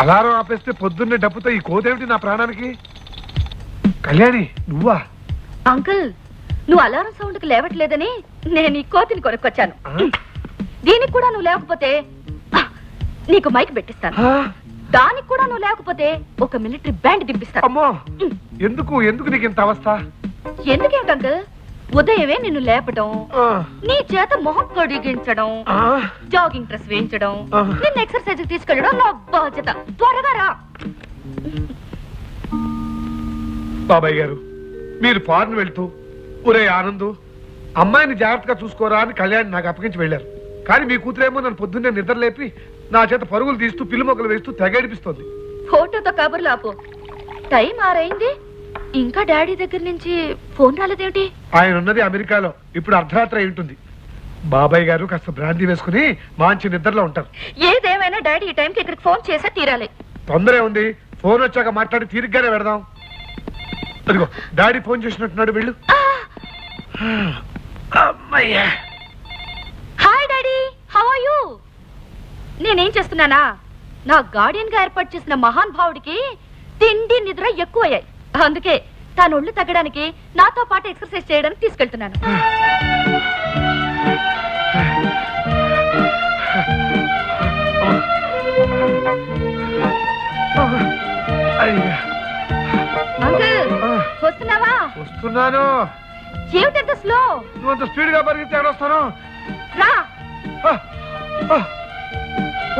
Alarm ఆపేస్తే పొద్దున్నే డబ్బుతో ఈ కోతేమిటి నా ప్రాణానికి? కళ్యాణి నువ్వా? అంకుల్, నువ్వు అలారం సౌండ్ కి లేవట్లేదని నేను ఈ కోతిని కొనుక్కొచ్చాను. దీనికి కూడా నువ్వు లేకపోతే నీకు మైక్ పెట్టిస్తాను. దానికి కూడా నువ్వు లేకపోతే ఒక మిలిటరీ బ్యాండ్ దింపిస్తాను. అమ్మో, ఎందుకు ఎందుకు నీకు ఇంత అవస్థ? ఎందుకేంటి అంకుల్, ఉదయమే నిన్ను లేపడం, నీ చేత మొహం కడిగించడం, జాగింగ్ డ్రెస్ వేయించడం, నిన్ను ఎక్సర్సైజ్ తీసుకెళ్ళడం నా బాధ్యత. త్వరగా రా. బాబాయ్ గారు, మీరు ఫారెన్ వెళ్తూ ఒరే ఆనందు అమ్మాయిని జాగ్రత్తగా చూసుకోరా అని కళ్యాణ్ నాకు అప్పగించి వెళ్ళారు. కానీ మీ కూతురేమో నన్ను పొద్దున్నే నిద్ర లేపి నా చేత పరుగులు తీస్తూ పిల్లి మొక్కలు వేస్తూ తెగడిపిస్తోంది. ఫోటోతో కబుర్లు ఆపు. టైం ఆరైంది, ఇంకా డాడీ దగ్గర నుంచి ఫోన్ రాలేదేమిటి? ఆయన ఉన్నది అమెరికాలో, ఇప్పుడు అర్ధరాత్రి అయి ఉంటుంది. బాబాయ్ గారు కాస్త బ్రాందీ వేసుకుని మంచి నిద్రలో ఉంటారు. ఏదేమైనా డాడీ ఈ టైంకి ఇక్కడికి ఫోన్ చేసే తీరాలి. తొందరే ఉంది, ఫోన్ వచ్చాక మాట్లాడి తీరిగ్గానే పెడదాం. అదిగో డాడీ ఫోన్ చేసినట్టున్నాడు, వెళ్ళు. Hi daddy, how are you? నేనేం చేస్తున్నానా, నా గార్డియన్ గా ఏర్పాటు చేసిన మహాన్ భావుడికి తిండి నిద్ర ఎక్కువయ్యాయి. అందుకే తాను ఒళ్ళు తగ్గడానికి నాతో పాటు ఎక్సర్సైజ్ చేయడానికి తీసుకెళ్తున్నాను. అంకుల్, వస్తున్నావా? వస్తున్నాను. ఏమిటంత స్లో? నువ్వు అంత స్పీడ్ గా పరిగెత్తి వస్తాను. రా.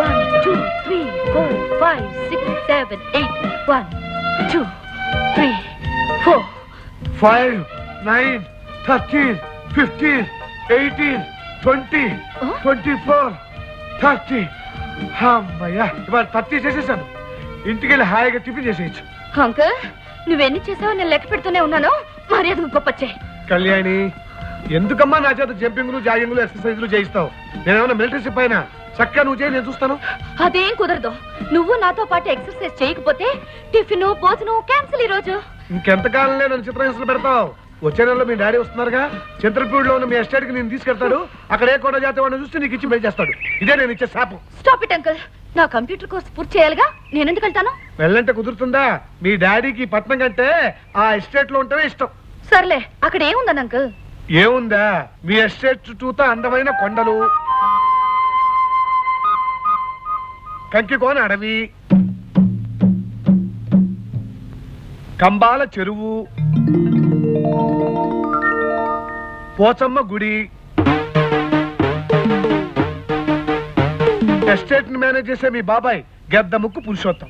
1 2 3 4 5 6 7 8 1 2 3 4 5 9 13 15 18 20 24 30. అమ్మయ్యా, ఇవాళ 30 చేసేసాను. ఇంటికి వెళ్ళి హాయిగా టిఫిన్ చేసేయచ్చు. అంకుల్, నువ్వెన్ని చేసావో నేను లెక్క పెడుతూనే ఉన్నాను. మర్యాదకు గొప్పచ్చే. కళ్యాణి, ఎందుకమ్మా నా చేత జంపింగ్లు జాగింగ్లు ఎక్సర్సైజ్లు చేయిస్తావు? నేనేమన్నా మిలిటరీ షిప్ అయినా? చక్కగా నువ్వు చేయి, నేను చూస్తాను. అదేం కుదరదు. నువ్వు నాతో పాటు ఎక్సర్సైజ్ చేయకపోతే టిఫిన్ భోజనం క్యాన్సిల్ ఈ రోజు. ఇంకెంతకాలంలో నన్ను చిత్రహింసలు పెడతావు? వచ్చే నెలలో మీ డాడీ వస్తున్నారుగా, చిత్రపూడిలో ఉన్న మీ ఎస్టేట్ కి నేను తీసుకెళ్తాడు. అక్కడ ఏ కోట జాతి వాడిని చూస్తే నీకు ఇచ్చి పెళ్లి చేస్తాడు. ఇదే నేను ఇచ్చే శాపం. స్టాప్ ఇట్ అంకుల్, నా కంప్యూటర్ కోర్స్ పూర్తి చేయాలిగా, నేను ఎందుకు వెళ్తాను? వెళ్ళంటే కుదురుతుందా? మీ డాడీకి పట్నం కంటే ఆ ఎస్టేట్ లో ఉంటేనే ఇష్టం. సర్లే, అక్కడ ఏముందని అంకుల్? ఏముందా, మీ ఎస్టేట్ చుట్టూతా అందమైన కొండలు, కంకికోన అడవి, కంబాల చెరువు, పోచమ్మ గుడి. ఎస్టేట్ ని మేనేజ్ చేసే మీ బాబాయ్ గెద్ద ముక్కు పురుషోత్తం.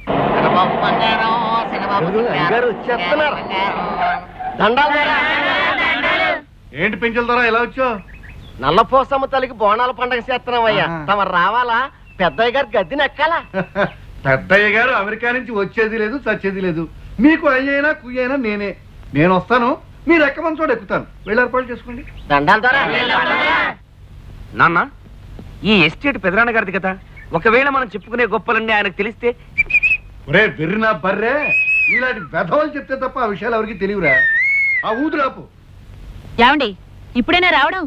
ఏంటి పెంచుల ద్వారా ఎలా వచ్చావు? నల్లపోసమ్మ తల్లికి బోనాల పండగ చేస్తున్నామయ్యా, తమ రావాలా? పెద్దయ్య గారు గద్దెని ఎక్కాలా? పెద్దయ్య గారు అమెరికా నుంచి వచ్చేది లేదు, చచ్చేది లేదు. మీకు అయ్యైనా కుయ్యైనా నేనే. నేను వస్తాను, మీరు ఎక్కమని చోట ఎక్కుతాను. వెళ్ళి ఏర్పాటు చేసుకోండి. దండాల ద్వారా నాన్న, ఈ ఎస్టేట్ పెదనాన్న గారిది కదా, ఒకవేళ మనం చెప్పుకునే గొప్పలన్నీ ఆయనకు తెలిస్తే? ఒరే బెర్రినా బర్రే, ఇలాంటి వెధవలు చెప్తే తప్ప ఆ విషయాలు ఎవరికి తెలియరా? ఆ ఊదురాపు. ఏమండి, ఇప్పుడైనా రావడం?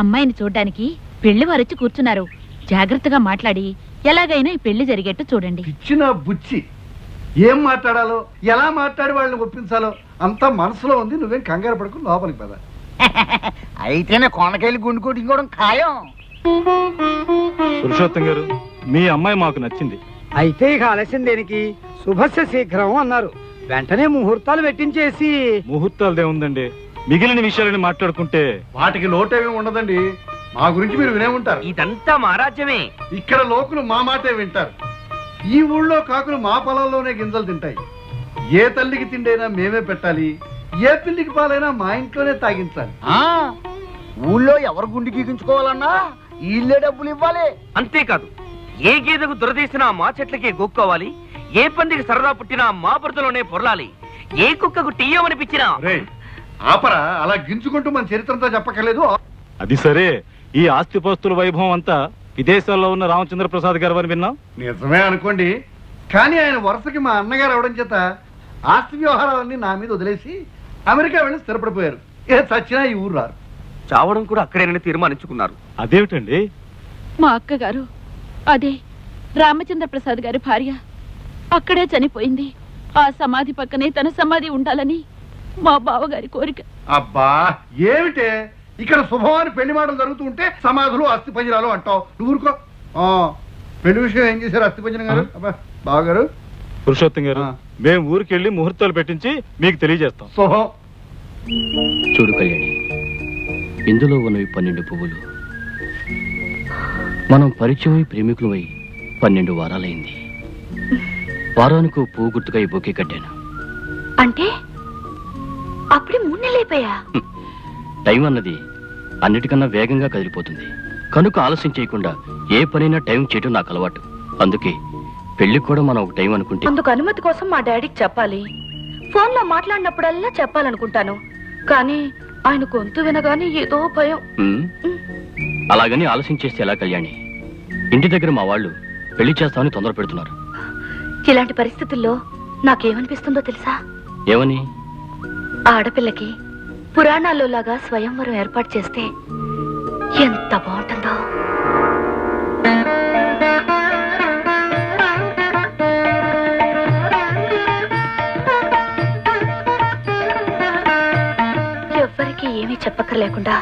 అమ్మాయిని చూడ్డానికి పెళ్లి వారొచ్చి కూర్చున్నారు. జాగ్రత్తగా మాట్లాడి ఎలాగైనా ఈ పెళ్లి జరిగేట్టు చూడండి. ఇచ్చిన బుచ్చి ఏం మాట్లాడాలో, ఎలా మాట్లాడి వాళ్ళని ఒప్పించాలో అంతా మనసులో ఉంది. నువ్వేం కంగారు పడుకు, లోపలికి పద. అయితేనే కొనకెళ్ళి గుండు కొట్టుకోవడం ఖాయం. పురుషోత్తం గారు, మీ అమ్మాయి మాకు నచ్చింది. అయితే ఇక ఆలస్యం దేనికి? శుభస్య శీఘ్రం అన్నారు. వెంటనే ముహూర్తాలు పెట్టించేసి. ముహూర్తాలు ఏముందండి, మిగిలిన విషయాలని మాట్లాడుకుంటే. వాటికి లోటేమీ ఉండదండి. మా గురించి మీరు వినే ఉంటారు. ఇదంతా మా రాజ్యమే. ఇక్కడ లోకులు మా మాటే వింటారు. ఈ ఊళ్ళో కాకులు మా పొలంలోనే గింజలు తింటాయి. ఏ తల్లికి తిండైనా మేమే పెట్టాలి, ఏ పిల్లికి పాలైనా మా ఇంట్లోనే తాగించాలి. ఊళ్ళో ఎవరు గుండు గీగించుకోవాలన్నా వీళ్ళే డబ్బులు ఇవ్వాలి. అంతేకాదు, ఏ గేదెకు దురదీసినా మా చెట్లకే గోక్కోవాలి, ఏ పందికి సరదా పుట్టినా మా బురదలోనే పొరలాలి, ఏ కుక్కకు టీయమనిపించినా. ఆపరా, అలా గించుకుంటూ మన చరిత్రంతో చెప్పక్కర్లేదు. అది సరే, ఈ ఆస్తిపాస్తుల వైభవం అంతా విదేశాల్లో ఉన్న రామచంద్ర ప్రసాద్ గారు అని విన్నాం. నిజమే అనుకోండి, కానీ ఆయన వరుసకి మా అన్నగారు అవడం చేత ఆస్తి వ్యవహారాలన్నీ నా మీద వదిలేసి అమెరికా వెళ్ళి స్థిరపడిపోయారు. ఏ చచ్చినా ఈ ఊరు రారు. చావడం కూడా అక్కడేనని తీర్మానించుకున్నారు. అదేమిటండి? మా అక్కగారు, అదే రామచంద్ర ప్రసాద్ గారి భార్య అక్కడే చనిపోయింది. ఆ సమాధి పక్కనే తన సమాధి ఉండాలని మా బావగారి కోరిక. అబ్బా ఏమిటే ఇక్కడ శుభవాని పెళ్లి మాటలు జరుగుతూ ఉంటే సమాధులు అస్థి పంజరాలు అంటావు. నువ్వు ఊరుకో. పెళ్లి విషయం ఏం చేశారు అస్థి పంజరం గారు? అబ్బా బావగారు. పురుషోత్తం గారు, మేము ఊరికెళ్ళి ముహూర్తాలు పెట్టించి మీకు తెలియజేస్తాం. శుభం. చూడు కళ్యాణి, ఇందులో ఉన్నవి 12 పువ్వులు. మనం పరిచయమై ప్రేమికులమై 12 వారాలైంది. వారానికి పువ్వు గుర్తుగా ఈ బొకే కట్టాను. అంటే అప్పుడే 3 నెలలు అయిపోయా? టైం అన్నది అన్నిటికన్నా వేగంగా కదిలిపోతుంది. కనుక ఆలస్యం చేయకుండా ఏ పనైనా టైం చేయడం నాకు అలవాటు. అందుకే పెళ్లికి కూడా మనం ఒక టైం అనుకుంటే. అందుకు అనుమతి కోసం మా డాడీకి చెప్పాలి. ఫోన్ లో మాట్లాడినప్పుడల్లా చెప్పాలనుకుంటాను, కానీ ఆయన గొంతు వినగానే ఏదో భయం. అలాగని ఆలస్యం చేస్తే ఎలా కళ్యాణి? ఇంటి దగ్గర మా వాళ్ళు పెళ్లి చేస్తామని తొందర పెడుతున్నారు. ఇలాంటి పరిస్థితుల్లో నాకేమనిపిస్తుందో తెలుసా? ఏమని? ఆడపిల్లకి పురాణాల్లో లాగా స్వయంవరం ఏర్పాటు చేస్తే ఎంత బాగుంటుందో. ఎవ్వరికి ఏమీ చెప్పక్కర్లేకుండా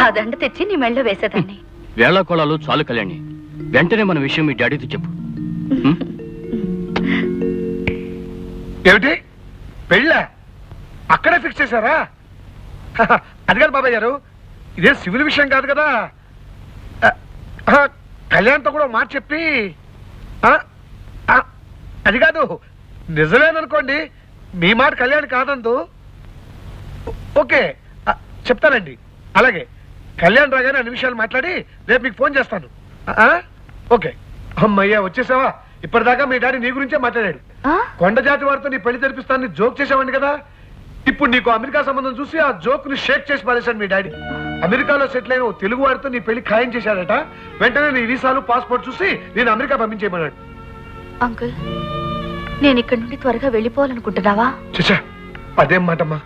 ఆ దండ తెచ్చి నీ మెళ్ళో వేసేదాన్ని. వేళాకోళాలు చాలు కళ్యాణి, వెంటనే మన విషయం మీ డాడీతో చెప్పు. ఏమిటి పెళ్ళ అక్కడే ఫిక్స్ చేశారా? అది కాదు బాబాయ్ గారు, ఇదే సివిల్ విషయం కాదు కదా. కళ్యాణ్తో కూడా మాట చెప్పి అది కాదు, నిజమేననుకోండి, మీ మాట కళ్యాణ్ కాదందు. ఓకే చెప్తానండి. అలాగే కళ్యాణ్ రాగానే అన్ని విషయాలు మాట్లాడి రేపు మీకు ఫోన్ చేస్తాను. ఓకే. అమ్మయ్యా వచ్చేసావా? ఇప్పటిదాకా మీ డాడీ నీ గురించే మాట్లాడాడు. కొండ జాతి వారితో నీ పెళ్లి జరిపిస్తానని జోక్ చేసావండి కదా. ఇప్పుడు నీకు అమెరికా సంబంధం చూసి ఆ జోక్ ని షేక్ చేసి పారేశాడు మీ డాడీ. అమెరికాలో సెటిల్ అయిన ఓ తెలుగు వారితో నీ పెళ్లి ఖాయం చేశాడట. వెంటనే నీ వీసాలు పాస్పోర్ట్ చూసి నేను అమెరికా పంపించేయమన్నాడు. అంకుల్, నేను ఇక్కడి నుండి త్వరగా వెళ్ళిపోవాలనుకుంటున్నావా? చచ్చా, అదేం మాటమ్మా.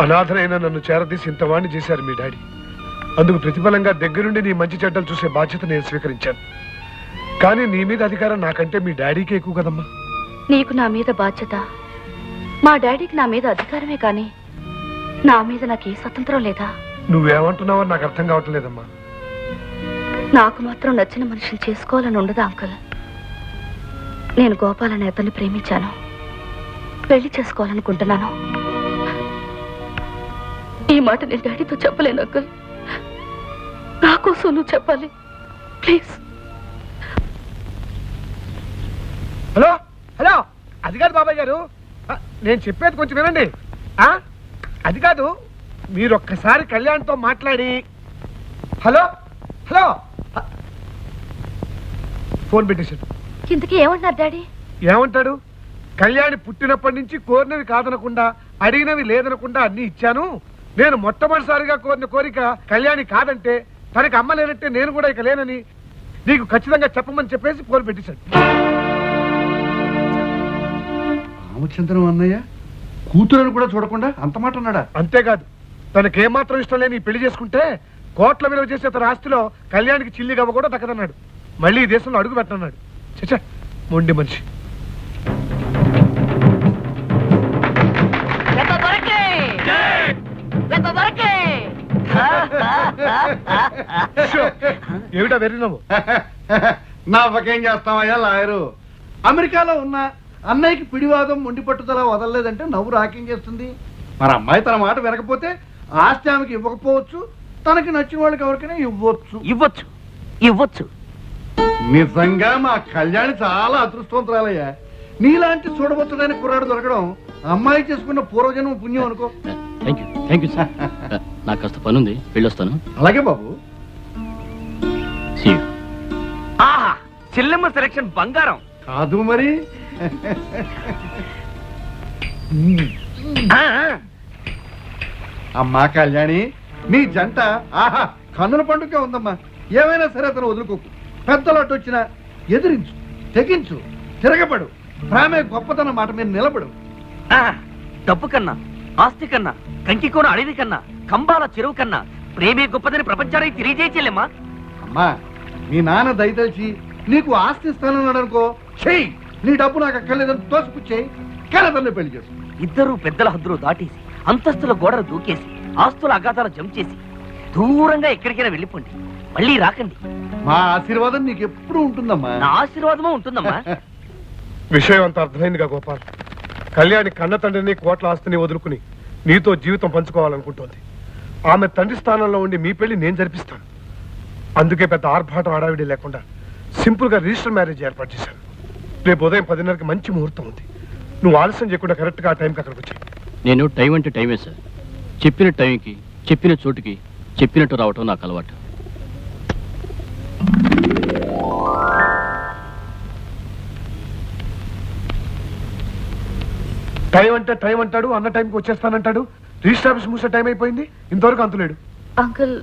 అనాథనైనా నన్ను చేరదీసి ఇంతవాణ్ణి చేశారు మీ డాడీ. అందుకు ప్రతిఫలంగా దగ్గరుండి నీ మంచి చెడ్డలు చూసే బాధ్యత నేను స్వీకరించాను. కానీ నీ మీద అధికారం నాకంటే మీ డాడీకే ఎక్కువ కదమ్మా. నీకు నా మీద బాధ్యత, మా డాడీకి నా మీద అధికారమే, కానీ నా మీద నాకు ఏ స్వతంత్రం లేదా? నువ్వేమంటున్నావో నాకు అర్థం కావటం లేదమ్మా. నాకు మాత్రం నచ్చిన మనిషిని చేసుకోవాలని ఉండదా అంకుల్? నేను గోపాల్ అనే అతన్ని ప్రేమించాను, పెళ్లి చేసుకోవాలనుకుంటున్నాను. ఈ మాట నేను డాడీతో చెప్పలేను అంకుల్. నా కోసం నువ్వు చెప్పాలి ప్లీజ్. హలో హలో, అది కాదు బాబాయ్ గారు, నేను చెప్పేది కొంచెం వినండి. అది కాదు, మీరు ఒక్కసారి కళ్యాణ్తో మాట్లాడి. హలో హలో, ఫోన్ పెట్టేశాడు. ఇంతకీ ఏమంటున్నారు డాడీ? ఏమంటాడు? కళ్యాణి పుట్టినప్పటి నుంచి కోరినవి కాదనకుండా, అడిగినవి లేదనకుండా అన్ని ఇచ్చాను. నేను మొట్టమొదటిసారిగా కోరిన కోరిక కళ్యాణి కాదంటే, తనకి అమ్మ లేనంటే నేను కూడా ఇక లేనని నీకు ఖచ్చితంగా చెప్పమని చెప్పేసి ఫోన్ పెట్టేశాడు. రామచంద్రం అన్నయ్య కూతురని కూడా చూడకుండా అంత మాట అన్నాడా? అంతేకాదు, తనకేమాత్రం ఇష్టం లేని ఈ పెళ్లి చేసుకుంటే కోట్ల విలువ చేసే తన ఆస్తిలో కళ్యాణికి చిల్లి గవ్వ కూడా దక్కదన్నాడు. మళ్ళీ ఈ దేశంలో అడుగు పెట్టన్నాడు. చచ్చా, మొండి మనిషి. ఏమిటా వెర్రినాము? నవ్వకేం చేస్తామయ్యా లాయరు. అమెరికాలో ఉన్న అన్నయ్యకి పిడివాదం మొండి పట్టుదల వదలలేదంటే నవ్వు రాకేం చేస్తుంది? మరి అమ్మాయి తన మాట వినకపోతే ఆస్తి ఆమెకి ఇవ్వకపోవచ్చు, తనకి నచ్చిన వాళ్ళకి ఎవరికైనా ఇవ్వచ్చు. ఇవ్వచ్చు ఇవ్వచ్చు. నిజంగా మా కళ్యాణి చాలా అదృష్టవంతురాలయ్యా. నీలాంటి చూడబోతుడని కుర్రాడు దొరకడం అమ్మాయి చేసుకున్న పూర్వజన్మ పుణ్యం అనుకో. Thank you sir. నాకు కాస్త పనుంది, వెళ్ళొస్తాను. అలాగే బాబు. ఆహా, చెల్లెమ్మ సెలక్షన్ బంగారం కాదు మరి. అమ్మా కళ్యాణి, నీ జంట ఆహా కన్నుల పండుగ ఉందమ్మా. ఏమైనా సరే అతను వదులుకోకు. పెద్దలాటు వచ్చినా ఎదిరించు, తెగించు, తిరగబడు. ప్రేమే గొప్పతనం మాట మీద నిలబడు. డబ్బు కన్నా, ఆస్తి కన్నా, కంకికోన అడవి కన్నా, కంబాల చెరువు కన్నా ప్రేమే గొప్పదని ప్రపంచానికి తెలియజేయలేమ్మా. అమ్మా, మీ నాన్న దయతలిచి నీకు ఆస్తి ఇస్తానన్నాడు అనుకో, చెయ్యి. నీ డబ్బు నాకు అక్కర్లేదని తోసిపుచ్చేయి, కేరళలో పెళ్లి చేసు. ఇద్దరు పెద్దల హద్దులు దాటేసి అంతస్తుల గోడలు దూకేసి ఆస్తుల అగాధాలు జంప్ చేసి దూరంగా ఎక్కడికైనా వెళ్ళిపోండి, మళ్ళీ రాకండి. మా ఆశీర్వాదం నీకు ఎప్పుడు ఉంటుందమ్మా. నా ఆశీర్వాదమూ ఉంటుందమ్మా. విషయం అంతా అర్థమైందిగా గోపాల్. కళ్యాణి కన్న తండ్రిని కోట్ల ఆస్తిని వదులుకుని నీతో జీవితం పంచుకోవాలనుకుంటోంది. ఆమె తండ్రి స్థానంలో ఉండి మీ పెళ్లి నేను జరిపిస్తాను. అందుకే పెద్ద ఆర్భాటం హడావిడి లేకుండా సింపుల్ గా రిజిస్టర్ మ్యారేజ్ ఏర్పాటు చేశాను. రేపు ఉదయం 10:30కి మంచి ముహూర్తం ఉంది. నువ్వు ఆలస్యం చేయకుండా కరెక్ట్ గా ఆ టైంకి అక్కడికి వచ్చాయి. నేను టైం అంటే టైమే సార్. చెప్పిన టైంకి చెప్పిన చోటుకి చెప్పినట్టు రావటం నాకు అలవాటు. టైం అంటే టైం అంటాడు, అన్న టైంకి వచ్చేస్తానంటాడు. రిజిస్టర్ ఆఫీస్ మూసే టైం అయిపోయింది, ఇంతవరకు అంతులేడు. అంకుల్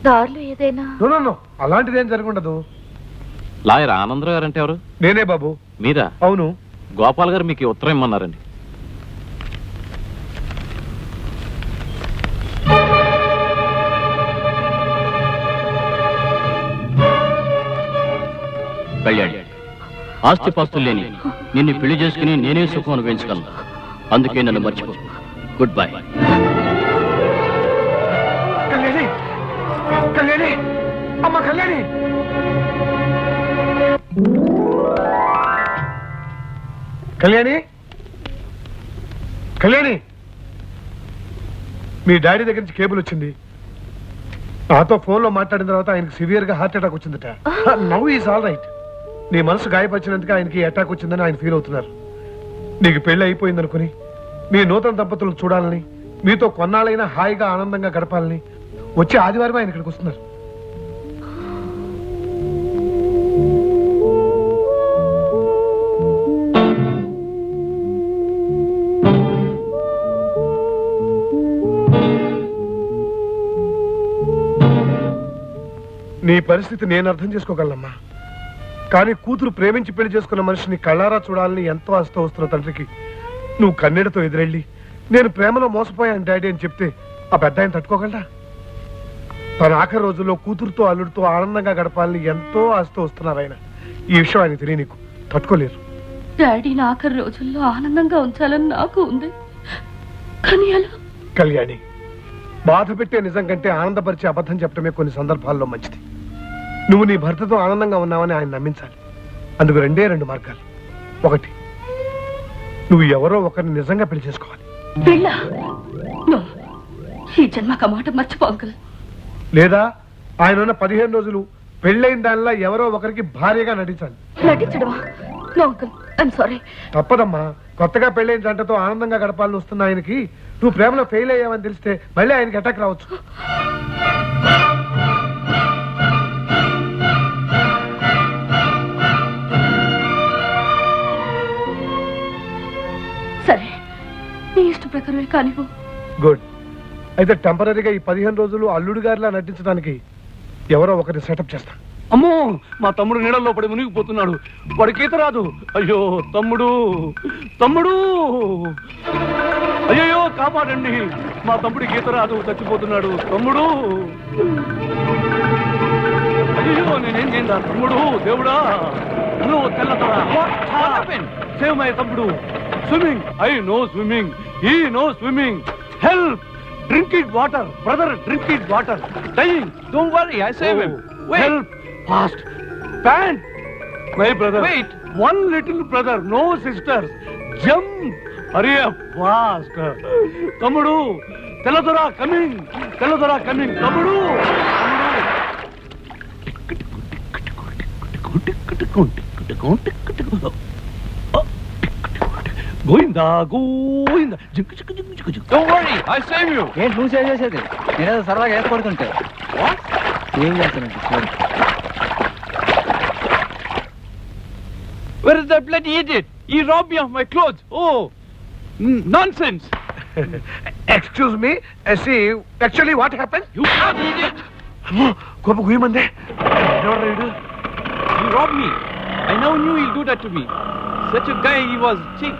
దారిలో ఏదైనా నో అలాంటిదేం జరగundదు. లాయర్ ఆనందరావు గారు అంటే ఎవరు? నేనే బాబు. మీరా? అవును. గోపాల్ గారు మీకు ఈ ఉత్తరం ఇమ్మన్నారండి. కళ్యాణి, ఆస్తిపాస్తులు లేని నిన్ను పెళ్లి చేసుకుని నేనే సుఖం అనుభవించగలను. అందుకే నన్ను మర్చిపో. Good bye. కళ్యాణి, కళ్యాణి, అమ్మ కళ్యాణి. కళ్యాణి, కళ్యాణి, మీ డాడీ దగ్గర నుంచి కేబుల్ వచ్చింది. నాతో ఫోన్లో మాట్లాడిన తర్వాత ఆయనకు సివియర్ గా హార్ట్ అటాక్ వచ్చిందట. Now is all right. నీ మనసు గాయపరిచినందుకు ఆయనకి అటాక్ వచ్చిందని ఆయన ఫీల్ అవుతున్నారు. నీకు పెళ్లి అయిపోయిందనుకుని మీ నూతన దంపతులను చూడాలని, మీతో కొన్నాళ్ళైనా హాయిగా ఆనందంగా గడపాలని వచ్చే ఆదివారం ఆయన ఇక్కడికి వస్తున్నారు. నీ పరిస్థితి నేను అర్థం చేసుకోగలనమ్మా. కానీ కూతురు ప్రేమించి పెళ్లి చేసుకున్న మనిషిని కళ్ళారా చూడాలని ఎంతో ఆస్తో వస్తున్న తండ్రికి నువ్వు కన్నీడతో ఎదురెళ్ళి నేను ప్రేమలో మోసపోయాను డాడీ అని చెప్తే ఆ పెద్ద ఆయన తట్టుకోగలరా? తన ఆఖరి రోజుల్లో కూతురుతో అల్లుడితో ఆనందంగా గడపాలని ఎంతో ఆస్తో వస్తున్నారు ఆయన. ఈ విషయం ఆయన తెలియ నీకు తట్టుకోలేరు. డాడీని ఆఖరి రోజుల్లో ఆనందంగా ఉంచాలని నాకు ఉంది, కానీ అలా. కళ్యాణి, బాధ పెట్టే నిజం కంటే ఆనందపరిచే అబద్ధం చెప్పడమే కొన్ని సందర్భాల్లో మంచిది. నువ్వు నీ భర్తతో ఆనందంగా ఉన్నావని ఆయన నమ్మించాలి. అందుకు రెండు మార్గాలు. ఒకటి, నువ్వు ఎవరో ఒకరిని నిజంగా పెళ్లి చేసుకోవాలి. పెళ్ళా? నో, ఈ జన్మక మాట మర్చిపో అంకుల్. లేదా ఆయన ఉన్న 15 రోజులు పెళ్ళైన దానిలా ఎవరో ఒకరికి భార్యగా నటించాలి. నటించడమా? No uncle, I'm sorry. తప్పదమ్మా. కొత్తగా పెళ్ళైన జంటతో ఆనందంగా గడపాలని వస్తున్న ఆయనకి నువ్వు ప్రేమలో ఫెయిల్ అయ్యావని తెలిస్తే మళ్ళీ ఆయనకి అటాక్ రావచ్చు. సరే, నీ ఇష్ట ప్రకారమే కానివ్వు. గుడ్. అయితే టెంపరీగా ఈ 15 రోజులు అల్లుడు గారిలా నటించడానికి ఎవరో ఒకరిని సెటప్ చేస్తా. అమ్మో, మా తమ్ముడు నీళ్ళల్లో పడి మునిగిపోతున్నాడు. వాడికి ఈత రాదు. అయ్యో తమ్ముడు, తమ్ముడు, అయ్యో కాపాడండి. మా తమ్ముడికి ఈత రాదు, చచ్చిపోతున్నాడు. తమ్ముడు, అయ్యో నేనేం చేయండి తమ్ముడు, దేవుడా. నువ్వు తెల్లతోరా, సేవ్ మై తమ్ముడు. స్విమ్మింగ్, ఐ నో స్విమ్మింగ్, ఈ no swimming. Help, drink it water brother, drink it water. Dying, don't worry, I save him. Help, fast, pant. My brother, wait, one little brother, no sisters. Jump, hurry up, fast. తమ్ముడు, తెల్లదొరా coming, తెల్లదొరా coming. తమ్ముడు, గోయిందా గోయిందా. Don't worry, I save you. ఏంటి నువ్వు save చేసేది? నేనేదో సరదాగా ఏర్పడుతుంటే ఏం చేస్తానంటే. Where is that bloody idiot? He robbed me of my clothes. Oh, nonsense. Excuse me, see, actually what happened? You bloody idiot. కోప గుయ్యమందే. He robbed me. I never knew he'll do that to me. Such a guy he was. See.